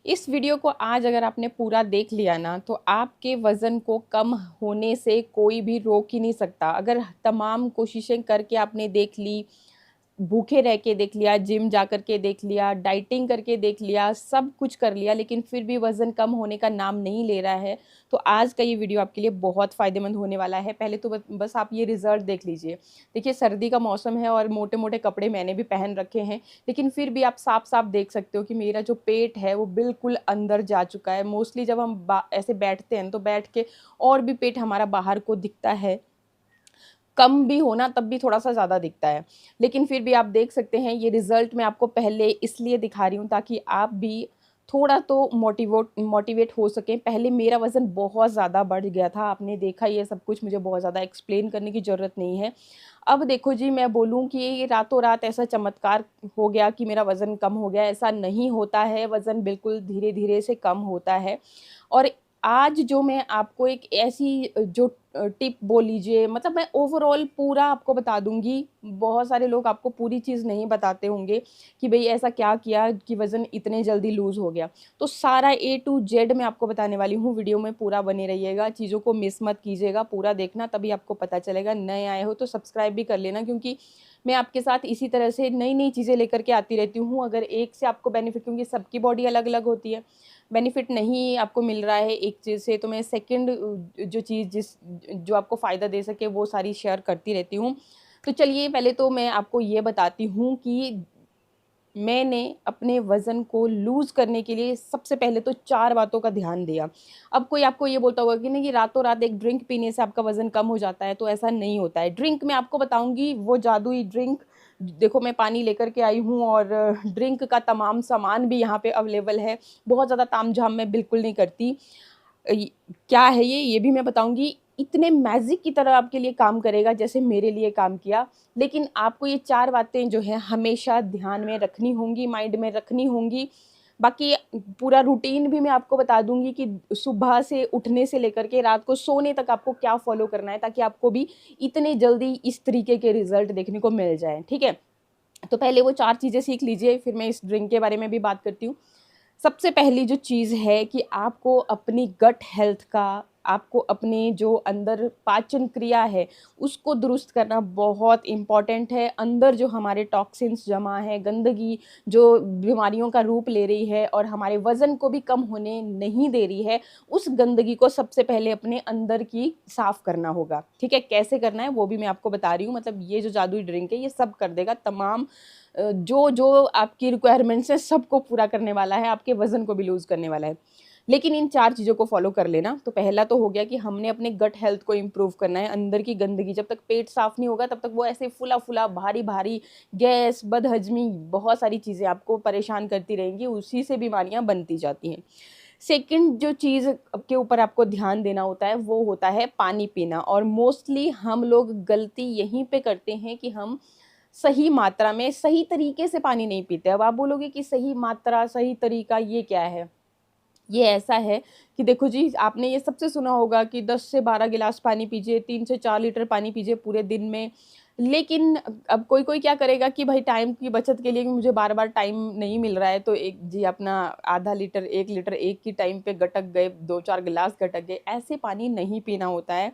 इस वीडियो को आज अगर आपने पूरा देख लिया ना तो आपके वज़न को कम होने से कोई भी रोक ही नहीं सकता। अगर तमाम कोशिशें करके आपने देख ली, भूखे रह के देख लिया, जिम जा कर के देख लिया, डाइटिंग करके देख लिया, सब कुछ कर लिया लेकिन फिर भी वज़न कम होने का नाम नहीं ले रहा है, तो आज का ये वीडियो आपके लिए बहुत फ़ायदेमंद होने वाला है। पहले तो बस आप ये रिज़ल्ट देख लीजिए। देखिए सर्दी का मौसम है और मोटे-मोटे कपड़े मैंने भी पहन रखे हैं, लेकिन फिर भी आप साफ-साफ देख सकते हो कि मेरा जो पेट है वो बिल्कुल अंदर जा चुका है। मोस्टली जब हम बा ऐसे बैठते हैं तो बैठ के और भी पेट हमारा बाहर को दिखता है। कम भी हो ना तब भी थोड़ा-सा ज़्यादा दिखता है। लेकिन फिर भी आप देख सकते हैं ये रिज़ल्ट मैं आपको पहले इसलिए दिखा रही हूँ ताकि आप भी थोड़ा तो मोटिवेट हो सकें। पहले मेरा वज़न बहुत ज़्यादा बढ़ गया था, आपने देखा ये सब कुछ, मुझे बहुत ज़्यादा एक्सप्लेन करने की ज़रूरत नहीं है। अब देखो जी, मैं बोलूँ कि ये रातों-रात ऐसा चमत्कार हो गया कि मेरा वज़न कम हो गया, ऐसा नहीं होता है। वज़न बिल्कुल धीरे-धीरे से कम होता है। और आज जो मैं आपको एक ऐसी जो टिप बोल लीजिए, मतलब मैं ओवरऑल पूरा आपको बता दूँगी। बहुत सारे लोग आपको पूरी चीज़ नहीं बताते होंगे कि भई ऐसा क्या किया कि वज़न इतने जल्दी लूज़ हो गया। तो सारा ए टू जेड मैं आपको बताने वाली हूँ, वीडियो में पूरा बने रहिएगा, चीज़ों को मिस मत कीजिएगा, पूरा देखना तभी आपको पता चलेगा। नए आए हो तो सब्सक्राइब भी कर लेना, क्योंकि मैं आपके साथ इसी तरह से नई-नई चीज़ें लेकर के आती रहती हूँ। अगर एक से आपको बेनिफिट, क्योंकि सबकी बॉडी अलग-अलग होती है, बेनिफिट नहीं आपको मिल रहा है एक चीज़ से, तो मैं सेकंड जो चीज़ जो आपको फ़ायदा दे सके वो सारी शेयर करती रहती हूँ। तो चलिए पहले तो मैं आपको ये बताती हूँ कि मैंने अपने वज़न को लूज़ करने के लिए सबसे पहले तो 4 बातों का ध्यान दिया। अब कोई आपको ये बोलता होगा कि नहीं, कि रातों-रात एक ड्रिंक पीने से आपका वज़न कम हो जाता है, तो ऐसा नहीं होता है। ड्रिंक मैं आपको बताऊँगी, वो जादुई ड्रिंक। देखो मैं पानी लेकर के आई हूँ और ड्रिंक का तमाम सामान भी यहाँ पे अवेलेबल है। बहुत ज़्यादा तामझाम मैं बिल्कुल नहीं करती। इ क्या है ये भी मैं बताऊँगी। इतने मैजिक की तरह आपके लिए काम करेगा जैसे मेरे लिए काम किया। लेकिन आपको ये 4 बातें जो हैं हमेशा ध्यान में रखनी होंगी, माइंड में रखनी होंगी। बाकी पूरा रूटीन भी मैं आपको बता दूँगी कि सुबह से उठने से लेकर के रात को सोने तक आपको क्या फ़ॉलो करना है, ताकि आपको भी इतने जल्दी इस तरीके के रिज़ल्ट देखने को मिल जाएँ, ठीक है? तो पहले वो 4 चीज़ें सीख लीजिए, फिर मैं इस ड्रिंक के बारे में भी बात करती हूँ। सबसे पहली जो चीज़ है कि आपको अपनी गट हेल्थ का, आपको अपने जो अंदर पाचन क्रिया है, उसको दुरुस्त करना बहुत इम्पोर्टेंट है। अंदर जो हमारे टॉक्सिन्स जमा है, गंदगी जो बीमारियों का रूप ले रही है और हमारे वज़न को भी कम होने नहीं दे रही है, उस गंदगी को सबसे पहले अपने अंदर की साफ़ करना होगा, ठीक है? कैसे करना है वो भी मैं आपको बता रही हूँ। मतलब ये जो जादुई ड्रिंक है ये सब कर देगा, तमाम जो आपकी रिक्वायरमेंट्स हैं सबको पूरा करने वाला है, आपके वज़न को भी लूज़ करने वाला है। लेकिन इन 4 चीज़ों को फ़ॉलो कर लेना। तो पहला तो हो गया कि हमने अपने गट हेल्थ को इम्प्रूव करना है। अंदर की गंदगी, जब तक पेट साफ़ नहीं होगा तब तक वो ऐसे फूला-फूला, भारी-भारी, गैस, बदहज़मी, बहुत सारी चीज़ें आपको परेशान करती रहेंगी, उसी से बीमारियाँ बनती जाती हैं। सेकंड जो चीज़ के ऊपर आपको ध्यान देना होता है, वो होता है पानी पीना। और मोस्टली हम लोग गलती यहीं पे करते हैं कि हम सही मात्रा में, सही तरीके से पानी नहीं पीते। अब आप बोलोगे कि सही मात्रा, सही तरीका ये क्या है? ये ऐसा है कि देखो जी, आपने ये सबसे सुना होगा कि 10 से 12 गिलास पानी पीजिए, 3 से 4 लीटर पानी पीजिए पूरे दिन में। लेकिन अब कोई-कोई क्या करेगा कि भाई टाइम की बचत के लिए, कि मुझे बार-बार टाइम नहीं मिल रहा है, तो एक जी अपना आधा लीटर, 1 लीटर एक ही टाइम पे गटक गए, 2-4 गिलास गटक गए, ऐसे पानी नहीं पीना होता है।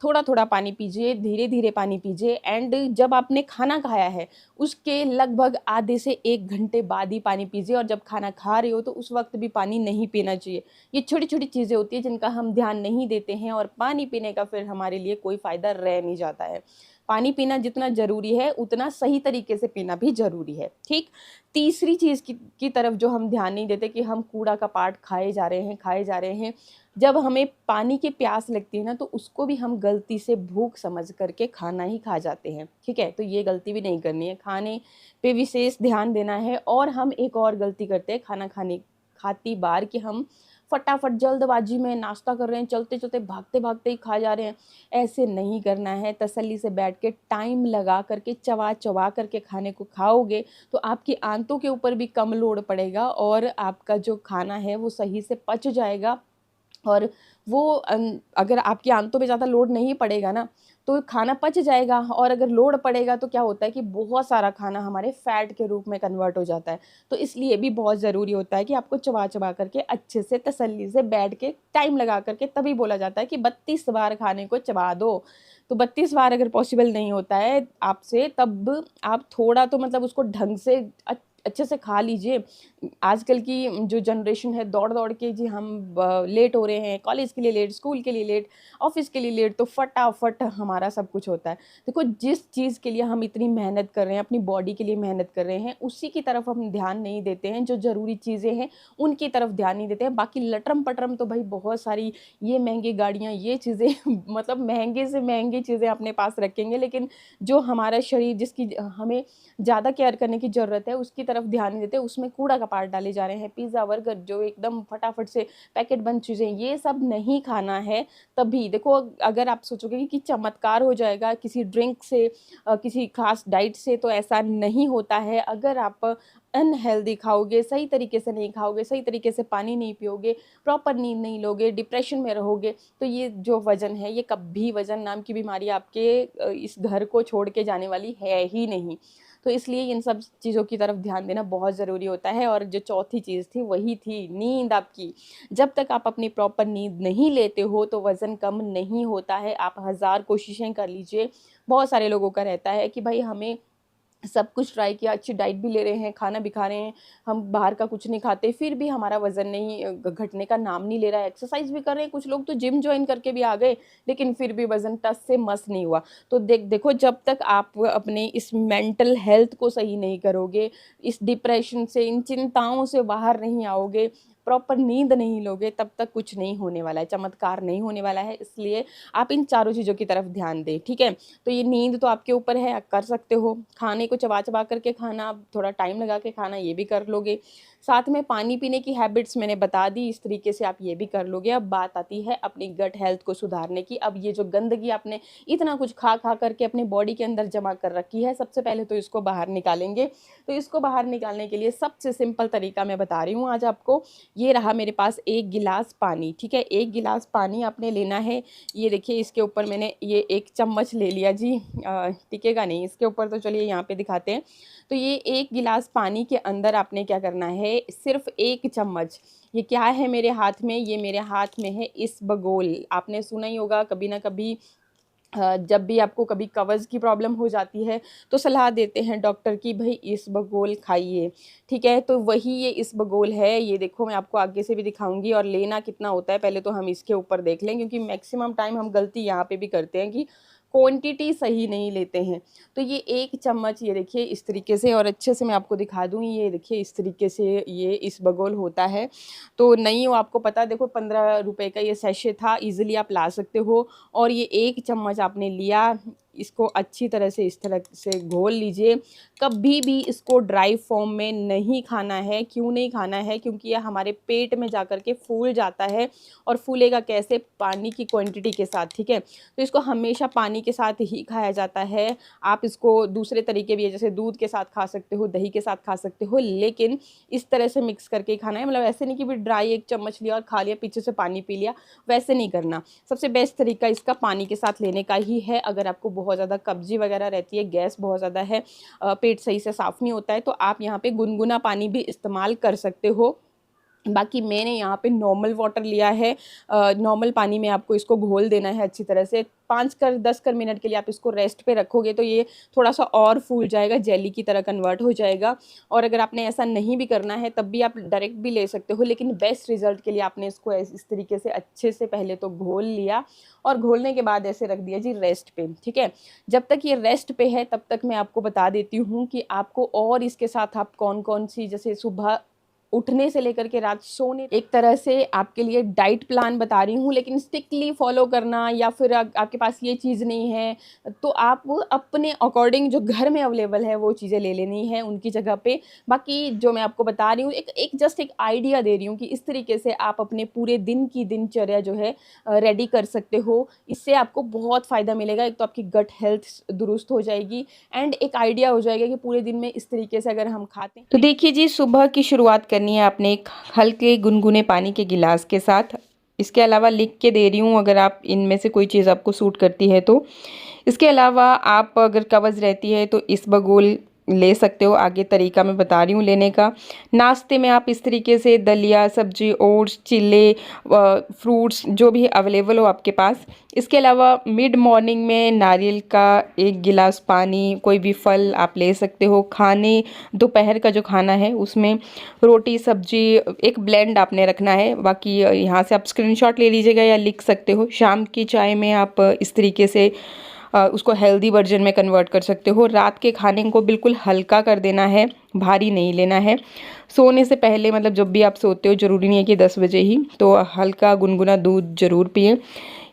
थोड़ा-थोड़ा पानी पीजिए, धीरे-धीरे पानी पीजिए। एंड जब आपने खाना खाया है, उसके लगभग आधे से 1 घंटे बाद ही पानी पीजिए, और जब खाना खा रहे हो तो उस वक़्त भी पानी नहीं पीना चाहिए। ये छोटी-छोटी चीज़ें होती हैं जिनका हम ध्यान नहीं देते हैं, और पानी पीने का फिर हमारे लिए कोई फ़ायदा रह नहीं जाता है। पानी पीना जितना ज़रूरी है, उतना सही तरीके से पीना भी ज़रूरी है, ठीक? तीसरी चीज़ की तरफ जो हम ध्यान नहीं देते, कि हम कूड़ा-कपाट खाए जा रहे हैं, खाए जा रहे हैं। जब हमें पानी की प्यास लगती है ना, तो उसको भी हम गलती से भूख समझ करके खाना ही खा जाते हैं, ठीक है? तो ये गलती भी नहीं करनी है, खाने पे विशेष ध्यान देना है। और हम एक और गलती करते हैं खाना खाती बार, कि हम फटाफट जल्दबाजी में नाश्ता कर रहे हैं, चलते-चलते, भागते-भागते ही खा जा रहे हैं। ऐसे नहीं करना है, तसल्ली से बैठ के टाइम लगा करके, चबा-चबा करके खाने को खाओगे, तो आपकी आंतों के ऊपर भी कम लोड पड़ेगा और आपका जो खाना है वो सही से पच जाएगा। और वो अगर आपकी आंतों पे ज़्यादा लोड नहीं पड़ेगा ना, तो खाना पच जाएगा, और अगर लोड पड़ेगा तो क्या होता है कि बहुत सारा खाना हमारे फैट के रूप में कन्वर्ट हो जाता है। तो इसलिए भी बहुत ज़रूरी होता है कि आपको चबा-चबा करके अच्छे से तसल्ली से बैठ के टाइम लगा कर के, तभी बोला जाता है कि 32 बार खाने को चबा दो। तो 32 बार अगर पॉसिबल नहीं होता है आपसे, तब आप थोड़ा तो मतलब उसको ढंग से अच्छे से खा लीजिए। आजकल की जो जनरेशन है, दौड़-दौड़ के जी हम लेट हो रहे हैं, कॉलेज के लिए लेट, स्कूल के लिए लेट, ऑफ़िस के लिए लेट, तो फटाफट हमारा सब कुछ होता है। देखो, जिस चीज़ के लिए हम इतनी मेहनत कर रहे हैं, अपनी बॉडी के लिए मेहनत कर रहे हैं, उसी की तरफ हम ध्यान नहीं देते हैं। जो ज़रूरी चीज़ें हैं, उनकी तरफ ध्यान नहीं देते हैं। बाकी लटरम-पटरम तो भई बहुत सारी, ये महँगी गाड़ियाँ, ये चीज़ें मतलब महँगे से महँगी चीज़ें अपने पास रखेंगे, लेकिन जो हमारा शरीर, जिसकी हमें ज़्यादा केयर करने की ज़रूरत है, उसकी तरफ ध्यान नहीं देते, उसमें कूड़ा-कपाट डाले जा रहे हैं। पिज़्ज़ा, बर्गर जो एकदम फटाफट से पैकेट बंद चीज़ें, ये सब नहीं खाना है। तभी देखो, अगर आप सोचोगे कि चमत्कार हो जाएगा किसी ड्रिंक से, किसी ख़ास डाइट से, तो ऐसा नहीं होता है। अगर आप अनहेल्दी खाओगे, सही तरीके से नहीं खाओगे, सही तरीके से पानी नहीं पियोगे, प्रॉपर नींद नहीं लोगे, डिप्रेशन में रहोगे, तो ये जो वज़न है, ये कभी वज़न नाम की बीमारी आपके इस घर को छोड़ के जाने वाली है ही नहीं। तो इसलिए इन सब चीज़ों की तरफ ध्यान देना बहुत ज़रूरी होता है। और जो चौथी चीज़ थी, वही थी नींद आपकी। जब तक आप अपनी प्रॉपर नींद नहीं लेते हो, तो वज़न कम नहीं होता है। आप हज़ार कोशिशें कर लीजिए। बहुत सारे लोगों का रहता है कि भाई हमें सब कुछ ट्राई किया, अच्छी डाइट भी ले रहे हैं, खाना भी खा रहे हैं, हम बाहर का कुछ नहीं खाते, फिर भी हमारा वज़न नहीं घटने का नाम नहीं ले रहा है। एक्सरसाइज़ भी कर रहे हैं, कुछ लोग तो जिम जॉइन करके भी आ गए, लेकिन फिर भी वज़न टस से मस नहीं हुआ। तो देखो, जब तक आप अपने इस मेंटल हेल्थ को सही नहीं करोगे, इस डिप्रेशन से, इन चिंताओं से बाहर नहीं आओगे, प्रॉपर नींद नहीं लोगे, तब तक कुछ नहीं होने वाला है, चमत्कार नहीं होने वाला है। इसलिए आप इन चारों चीज़ों की तरफ ध्यान दें, ठीक है? तो ये नींद तो आपके ऊपर है, आप कर सकते हो। खाने को चबा-चबा करके खाना, आप थोड़ा टाइम लगा के खाना, ये भी कर लोगे। साथ में पानी पीने की हैबिट्स मैंने बता दी, इस तरीके से आप ये भी कर लोगे। अब बात आती है अपनी गट हेल्थ को सुधारने की। अब ये जो गंदगी आपने इतना कुछ खा-खा करके अपने बॉडी के अंदर जमा कर रखी है, सबसे पहले तो इसको बाहर निकालेंगे। तो इसको बाहर निकालने के लिए सबसे सिंपल तरीका मैं बता रही हूँ आज आपको। ये रहा मेरे पास 1 गिलास पानी, ठीक है? 1 गिलास पानी आपने लेना है। ये देखिए, इसके ऊपर मैंने ये 1 चम्मच ले लिया जी। टिकेगा नहीं इसके ऊपर, तो चलिए यहाँ पे दिखाते हैं। तो ये 1 गिलास पानी के अंदर आपने क्या करना है, सिर्फ़ 1 चम्मच, ये क्या है मेरे हाथ में? ये मेरे हाथ में है इसबगोल। आपने सुना ही होगा कभी ना कभी, जब भी आपको कभी कब्ज़ की प्रॉब्लम हो जाती है, तो सलाह देते हैं डॉक्टर कि भई इसबगोल खाइए, ठीक है? तो वही ये इसबगोल है। ये देखो, मैं आपको आगे से भी दिखाऊँगी, और लेना कितना होता है पहले तो हम इसके ऊपर देख लें, क्योंकि मैक्सिमम टाइम हम गलती यहाँ पे भी करते हैं कि क्वांटिटी सही नहीं लेते हैं। तो ये 1 चम्मच, ये देखिए इस तरीके से, और अच्छे से मैं आपको दिखा दूँ, ये देखिए इस तरीके से ये इसबगोल होता है। तो नहीं हो आपको पता, देखो 15 रुपए का ये सैशे था, ईज़िली आप ला सकते हो। और ये 1 चम्मच आपने लिया, इसको अच्छी तरह से इस तरह से घोल लीजिए। कभी भी इसको ड्राई फॉर्म में नहीं खाना है। क्यों नहीं खाना है? क्योंकि ये हमारे पेट में जाकर के फूल जाता है, और फूलेगा कैसे? पानी की क्वांटिटी के साथ, ठीक है? तो इसको हमेशा पानी के साथ ही खाया जाता है। आप इसको दूसरे तरीके भी है, जैसे दूध के साथ खा सकते हो, दही के साथ खा सकते हो, लेकिन इस तरह से मिक्स करके ही खाना है। मतलब ऐसे नहीं कि भी ड्राई 1 चम्मच लिया और खा लिया, पीछे से पानी पी लिया, वैसे नहीं करना। सबसे बेस्ट तरीका इसका पानी के साथ लेने का ही है। अगर आपको बहुत ज़्यादा कब्ज़ी वगैरह रहती है, गैस बहुत ज़्यादा है, पेट सही से साफ़ नहीं होता है, तो आप यहाँ पे गुनगुना पानी भी इस्तेमाल कर सकते हो। बाकी मैंने यहाँ पे नॉर्मल वाटर लिया है। नॉर्मल पानी में आपको इसको घोल देना है अच्छी तरह से। 5 कर 10 मिनट के लिए आप इसको रेस्ट पे रखोगे, तो ये थोड़ा-सा और फूल जाएगा, जेली की तरह कन्वर्ट हो जाएगा। और अगर आपने ऐसा नहीं भी करना है, तब भी आप डायरेक्ट भी ले सकते हो, लेकिन बेस्ट रिज़ल्ट के लिए आपने इसको इस तरीके से अच्छे से पहले तो घोल लिया, और घोलने के बाद ऐसे रख दिया जी रेस्ट पे, ठीक है? जब तक ये रेस्ट पे है, तब तक मैं आपको बता देती हूँ कि आपको और इसके साथ आप कौन-कौन सी, जैसे सुबह उठने से लेकर के रात सोने, एक तरह से आपके लिए डाइट प्लान बता रही हूँ, लेकिन स्ट्रिक्टली फॉलो करना, या फिर आपके पास ये चीज़ नहीं है, तो आप वो अपने अकॉर्डिंग जो घर में अवेलेबल है वो चीज़ें ले लेनी है उनकी जगह पे। बाकी जो मैं आपको बता रही हूँ, जस्ट एक आइडिया दे रही हूँ कि इस तरीके से आप अपने पूरे दिन की दिनचर्या जो है रेडी कर सकते हो। इससे आपको बहुत फ़ायदा मिलेगा। एक तो आपकी गट हेल्थ दुरुस्त हो जाएगी, एंड एक आइडिया हो जाएगा कि पूरे दिन में इस तरीके से अगर हम खाते हैं, तो देखिए जी, सुबह की शुरुआत करनी है आपने एक हल्के गुनगुने पानी के गिलास के साथ। इसके अलावा लिख के दे रही हूँ, अगर आप इनमें से कोई चीज़ आपको सूट करती है तो। इसके अलावा आप अगर कब्ज़ रहती है तो इसबगोल ले सकते हो, आगे तरीका मैं बता रही हूँ लेने का। नाश्ते में आप इस तरीके से दलिया, सब्जी, ओट्स, चिल्ले, फ्रूट्स जो भी अवेलेबल हो आपके पास। इसके अलावा मिड मॉर्निंग में नारियल का 1 गिलास पानी, कोई भी फल आप ले सकते हो। खाने दोपहर का जो खाना है उसमें रोटी, सब्जी, एक ब्लेंड आपने रखना है। बाकी यहाँ से आप स्क्रीनशॉट ले लीजिएगा या लिख सकते हो। शाम की चाय में आप इस तरीके से उसको हेल्दी वर्जन में कन्वर्ट कर सकते हो। रात के खाने को बिल्कुल हल्का कर देना है, भारी नहीं लेना है। सोने से पहले मतलब जब भी आप सोते हो, ज़रूरी नहीं है कि 10 बजे ही, तो हल्का गुनगुना दूध ज़रूर पिएं।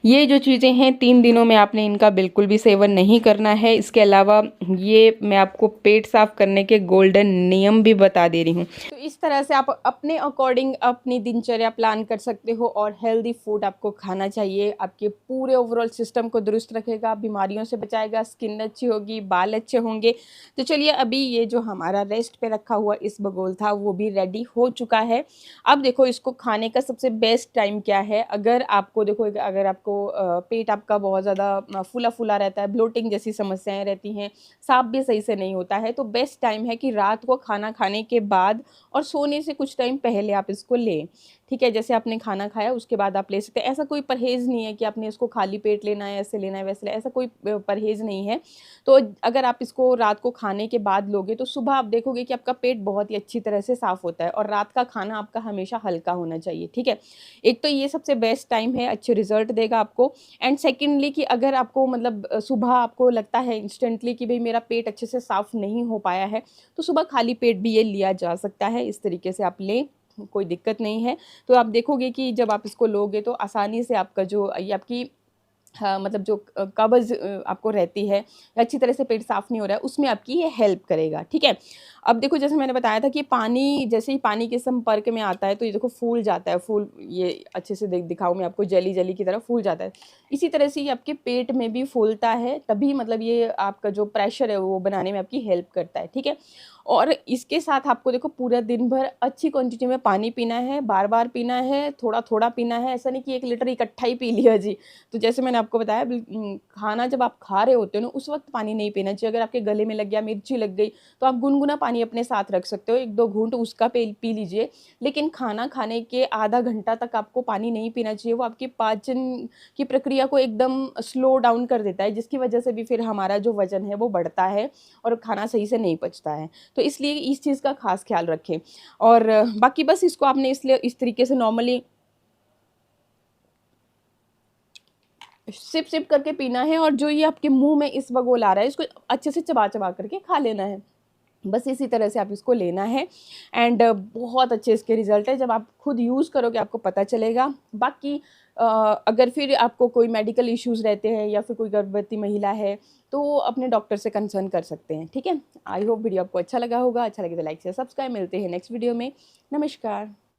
ये जो चीज़ें हैं 3 दिनों में आपने इनका बिल्कुल भी सेवन नहीं करना है। इसके अलावा ये मैं आपको पेट साफ़ करने के गोल्डन नियम भी बता दे रही हूँ। तो इस तरह से आप अपने अकॉर्डिंग अपनी दिनचर्या प्लान कर सकते हो और हेल्दी फूड आपको खाना चाहिए। आपके पूरे ओवरऑल सिस्टम को दुरुस्त रखेगा, बीमारियों से बचाएगा, स्किन अच्छी होगी, बाल अच्छे होंगे। तो चलिए, अभी ये जो हमारा रेस्ट पे रखा हुआ इसबगोल था वो भी रेडी हो चुका है। अब देखो, इसको खाने का सबसे बेस्ट टाइम क्या है। अगर आपको देखो, अगर आपको पेट आपका बहुत ज़्यादा फूला-फूला रहता है, ब्लोटिंग जैसी समस्याएँ रहती हैं, साफ़ भी सही से नहीं होता है, तो बेस्ट टाइम है कि रात को खाना खाने के बाद और सोने से कुछ टाइम पहले आप इसको लें। ठीक है, जैसे आपने खाना खाया उसके बाद आप ले सकते हैं। ऐसा कोई परहेज़ नहीं है कि आपने इसको खाली पेट लेना है, ऐसे लेना है, वैसे ऐसा कोई परहेज़ नहीं है। तो अगर आप इसको रात को खाने के बाद लोगे तो सुबह आप देखोगे कि आपका पेट बहुत ही अच्छी तरह से साफ़ होता है और रात का खाना आपका हमेशा हल्का होना चाहिए। ठीक है, एक तो ये सबसे बेस्ट टाइम है, अच्छे रिज़ल्ट देगा आपको। एंड सेकेंडली कि अगर आपको मतलब सुबह आपको लगता है इंस्टेंटली कि भाई मेरा पेट अच्छे से साफ़ नहीं हो पाया है, तो सुबह खाली पेट भी ये लिया जा सकता है। इस तरीके से आप लें, कोई दिक्कत नहीं है। तो आप देखोगे कि जब आप इसको लोगे तो आसानी से आपका जो ये आपकी हाँ, मतलब जो कब्ज़ आपको रहती है, या अच्छी तरह से पेट साफ़ नहीं हो रहा है, उसमें आपकी ये हेल्प करेगा, ठीक है? अब देखो, जैसे मैंने बताया था कि पानी जैसे ही पानी के संपर्क में आता है तो ये देखो फूल जाता है, फूल ये अच्छे से दिखाऊँ मैं आपको, जेली-जेली की तरह फूल जाता है। इसी तरह से ये आपके पेट में भी फूलता है, तभी मतलब ये आपका जो प्रेशर है वो बनाने में आपकी हेल्प करता है, ठीक है? और इसके साथ आपको देखो पूरा दिन भर अच्छी क्वांटिटी में पानी पीना है, बार-बार पीना है, थोड़ा-थोड़ा पीना है, ऐसा नहीं कि 1 लीटर इकट्ठा ही पी लिया जी। तो जैसे मैंने आपको बताया, खाना जब आप खा रहे होते हो ना, उस वक़्त पानी नहीं पीना चाहिए। अगर आपके गले में लग गया, मिर्ची लग गई, तो आप गुनगुना पानी अपने साथ रख सकते हो, 1-2 घूँट उसका पी लीजिए। लेकिन खाना खाने के आधा घंटा तक आपको पानी नहीं पीना चाहिए, वो आपकी पाचन की प्रक्रिया को एकदम स्लो डाउन कर देता है, जिसकी वजह से भी फिर हमारा जो वज़न है वो बढ़ता है और खाना सही से नहीं पचता है। तो इसलिए इस चीज़ का ख़ास ख़्याल रखें। और बाकी बस इसको आपने इसलिए इस तरीके से नॉर्मली सिप-सिप करके पीना है, और जो ये आपके मुँह में इसबगोल आ रहा है, इसको अच्छे से चबा-चबा करके खा लेना है। बस इसी तरह से आप इसको लेना है। एंड बहुत अच्छे इसके रिज़ल्ट हैं, जब आप खुद यूज़ करोगे आपको पता चलेगा। बाकी अगर फिर आपको कोई मेडिकल इश्यूज़ रहते हैं या फिर कोई गर्भवती महिला है, तो अपने डॉक्टर से कंसर्न कर सकते हैं, ठीक है? आई होप वीडियो आपको अच्छा लगा होगा। अच्छा लगे तो लाइक शेयर सब्सक्राइब। मिलते हैं नेक्स्ट वीडियो में। नमस्कार।